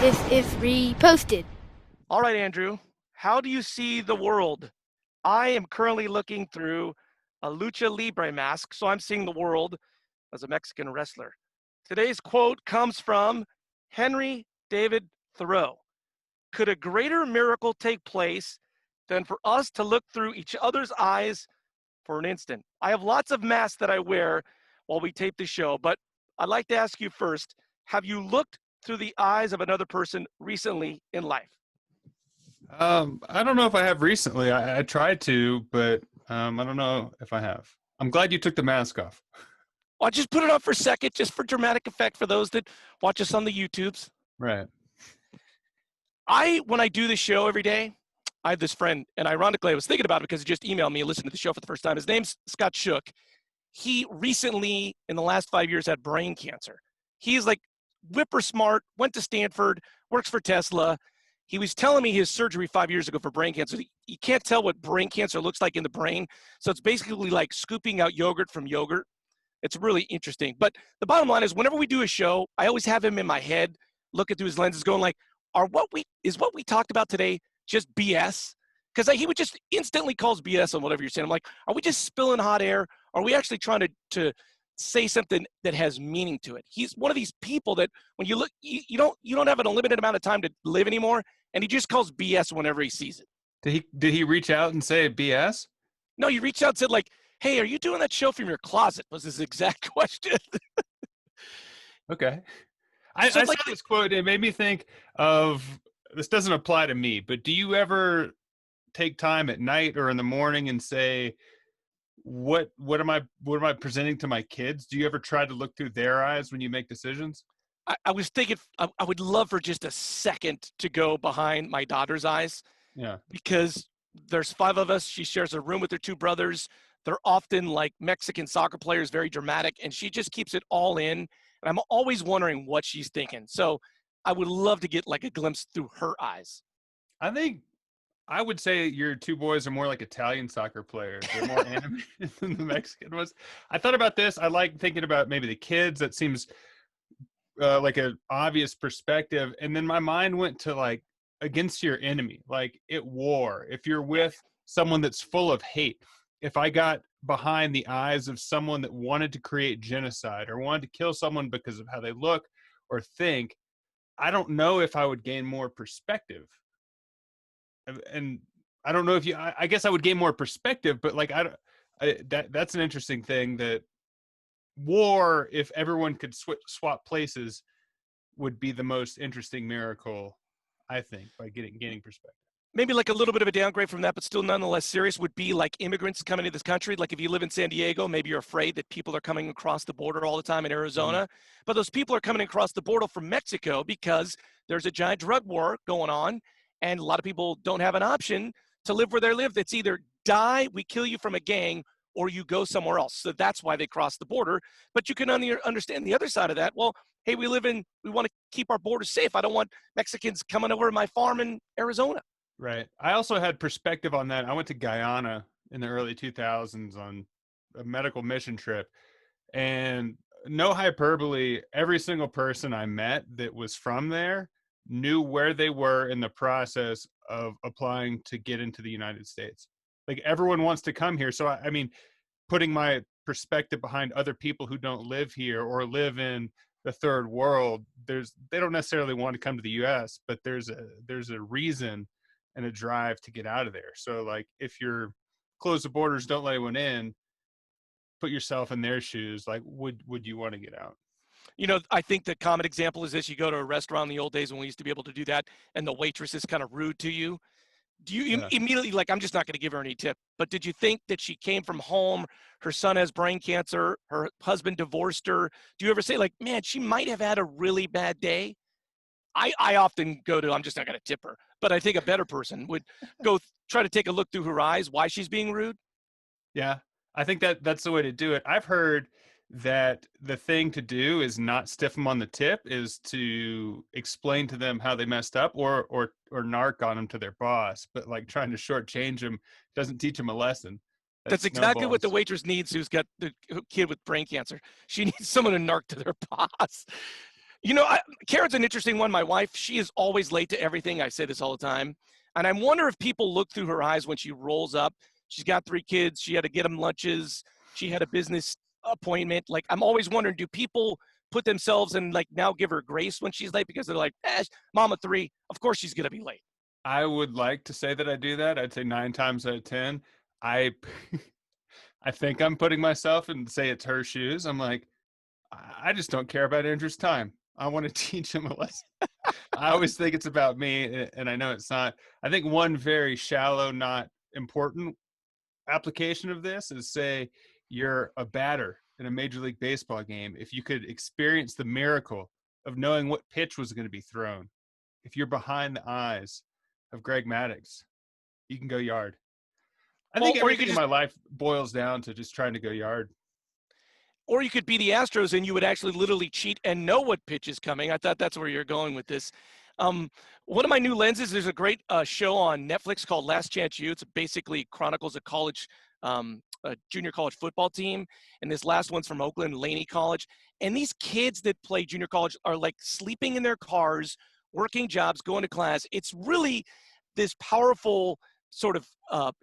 If reposted. All right, Andrew, how do you see the world? I am currently looking through a lucha libre mask, so I'm seeing the world as a Mexican wrestler. Today's quote comes from Henry David Thoreau. Could a greater miracle take place than for us to look through each other's eyes for an instant? I have lots of masks that I wear while we tape the show, but I'd like to ask you first, have you looked through the eyes of another person recently in life? I don't know if I have recently. I tried to, but I don't know if I have. I'm glad you took the mask off. I'll just put it on for a second, just for dramatic effect for those that watch us on the YouTubes. Right. When I do the show every day, I have this friend, and ironically, I was thinking about it because he just emailed me and listened to the show for the first time. His name's Scott Shook. He recently, in the last 5 years, had brain cancer. He's like whipper smart, went to Stanford, works for Tesla. He was telling me his surgery 5 years ago for brain cancer. You can't tell what brain cancer looks like in the brain. So it's basically like scooping out yogurt from yogurt. It's really interesting. But the bottom line is whenever we do a show, I always have him in my head, looking through his lenses, going like, is what we talked about today just BS? Because he would just instantly calls BS on whatever you're saying. I'm like, are we just spilling hot air? Are we actually trying to say something that has meaning to it? He's one of these people that when you look, you don't have an unlimited amount of time to live anymore, and he just calls BS whenever he sees it. Did he reach out and say BS? No, you reached out and said like, hey, are you doing that show from your closet? Was his exact question. Okay. I So saw this quote. It made me think of, this doesn't apply to me, but do you ever take time at night or in the morning and say, what am I presenting to my kids? Do you ever try to look through their eyes when you make decisions? I was thinking I would love for just a second to go behind my daughter's eyes. Yeah. Because there's 5 of us. She shares a room with her 2 brothers. They're often like Mexican soccer players, very dramatic, and she just keeps it all in. And I'm always wondering what she's thinking. So I would love to get like a glimpse through her eyes. I think I would say your 2 boys are more like Italian soccer players. They're more animated than the Mexican ones. I thought about this. I like thinking about maybe the kids. That seems like an obvious perspective. And then my mind went to like against your enemy, like at war. If you're with someone that's full of hate, if I got behind the eyes of someone that wanted to create genocide or wanted to kill someone because of how they look or think, I don't know if I would gain more perspective. And I don't know if I guess I would gain more perspective, but like, that's an interesting thing, that war, if everyone could swap places, would be the most interesting miracle, I think, by gaining perspective. Maybe like a little bit of a downgrade from that, but still nonetheless serious, would be like immigrants coming to this country. Like if you live in San Diego, maybe you're afraid that people are coming across the border all the time in Arizona. But those people are coming across the border from Mexico because there's a giant drug war going on. And a lot of people don't have an option to live where they live. It's either die, we kill you from a gang, or you go somewhere else. So that's why they cross the border. But you can understand the other side of that. Well, hey, we want to keep our borders safe. I don't want Mexicans coming over to my farm in Arizona. Right. I also had perspective on that. I went to Guyana in the early 2000s on a medical mission trip, and no hyperbole, every single person I met that was from there knew where they were in the process of applying to get into the United States. Like everyone wants to come here. So I mean, putting my perspective behind other people who don't live here or live in the third world, they don't necessarily want to come to the US, but there's a reason and a drive to get out of there. So like if you're close the borders, don't let anyone in, put yourself in their shoes, like would you want to get out? I think the common example is this. You go to a restaurant in the old days when we used to be able to do that, and the waitress is kind of rude to you. Do you immediately, like, I'm just not going to give her any tip, but did you think that she came from home, her son has brain cancer, her husband divorced her? Do you ever say like, man, she might have had a really bad day? I often go to, I'm just not going to tip her, but I think a better person would go try to take a look through her eyes, why she's being rude. Yeah, I think that's the way to do it. I've heard that the thing to do is not stiff them on the tip, is to explain to them how they messed up, or narc on them to their boss. But like trying to shortchange them doesn't teach them a lesson. That's exactly what the waitress needs who's got the kid with brain cancer. She needs someone to narc to their boss. Karen's an interesting one. My wife, she is always late to everything. I say this all the time. And I wonder if people look through her eyes when she rolls up. She's got 3 kids. She had to get them lunches. She had a business appointment. Like, I'm always wondering, do people put themselves and like now give her grace when she's late because they're like, mama 3, of course she's going to be late. I would like to say that I do that. I'd say 9 times out of 10, I think I'm putting myself in, say it's her shoes. I'm like, I just don't care about Andrew's time. I want to teach him a lesson. I always think it's about me, and I know it's not. I think one very shallow, not important application of this is, say you're a batter in a Major League Baseball game. If you could experience the miracle of knowing what pitch was going to be thrown, if you're behind the eyes of Greg Maddux, you can go yard. I think everything in my life boils down to just trying to go yard. Or you could be the Astros and you would actually literally cheat and know what pitch is coming. I thought that's where you're going with this. One of my new lenses, there's a great show on Netflix called Last Chance U. It's basically chronicles a college, a junior college football team. And this last one's from Oakland, Laney College. And these kids that play junior college are like sleeping in their cars, working jobs, going to class. It's really this powerful sort of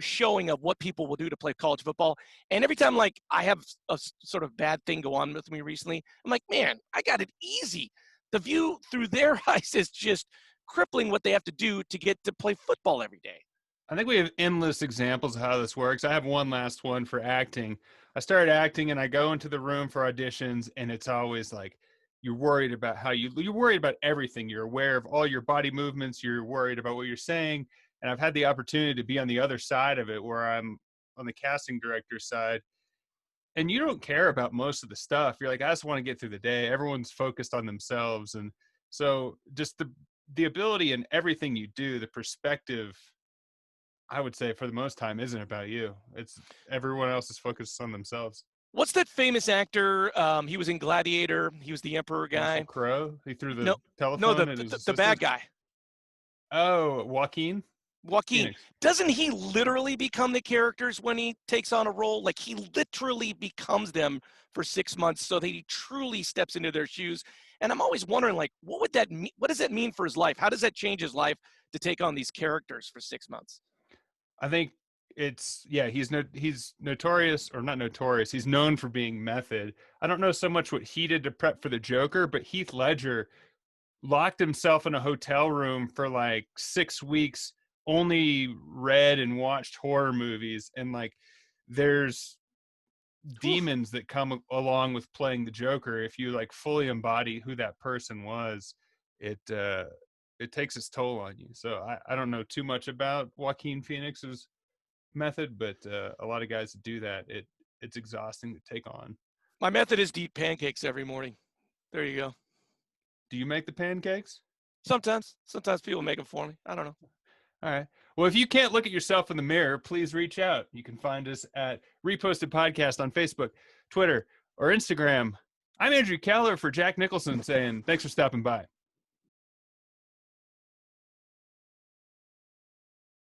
showing of what people will do to play college football. And every time like I have a sort of bad thing go on with me recently, I'm like, man, I got it easy. The view through their eyes is just crippling what they have to do to get to play football every day. I think we have endless examples of how this works. I have one last one for acting. I started acting and I go into the room for auditions, and it's always like, you're worried about you're worried about everything. You're aware of all your body movements. You're worried about what you're saying. And I've had the opportunity to be on the other side of it, where I'm on the casting director's side, and you don't care about most of the stuff. You're like, I just want to get through the day. Everyone's focused on themselves. And so just the ability in everything you do, the perspective, I would say for the most time, isn't about you. It's everyone else is focused on themselves. What's that famous actor? He was in Gladiator. He was the Emperor guy. Russell Crowe. He threw the telephone. No, the bad guy. Oh, Joaquin. Phoenix. Doesn't he literally become the characters when he takes on a role? Like, he literally becomes them for 6 months so that he truly steps into their shoes. And I'm always wondering, like, what would that mean? What does that mean for his life? How does that change his life to take on these characters for 6 months? I think he's notorious, or not notorious. He's known for being method. I don't know so much what he did to prep for the Joker, but Heath Ledger locked himself in a hotel room for like 6 weeks, only read and watched horror movies. And like, there's demons that come along with playing the Joker. If you like fully embody who that person was, it takes its toll on you. So I don't know too much about Joaquin Phoenix's method, but a lot of guys that do that, it's exhausting to take on. My method is to eat pancakes every morning. There you go. Do you make the pancakes? Sometimes people make them for me. I don't know. All right. Well, if you can't look at yourself in the mirror, please reach out. You can find us at Reposted Podcast on Facebook, Twitter, or Instagram. I'm Andrew Keller for Jack Nicholson saying thanks for stopping by.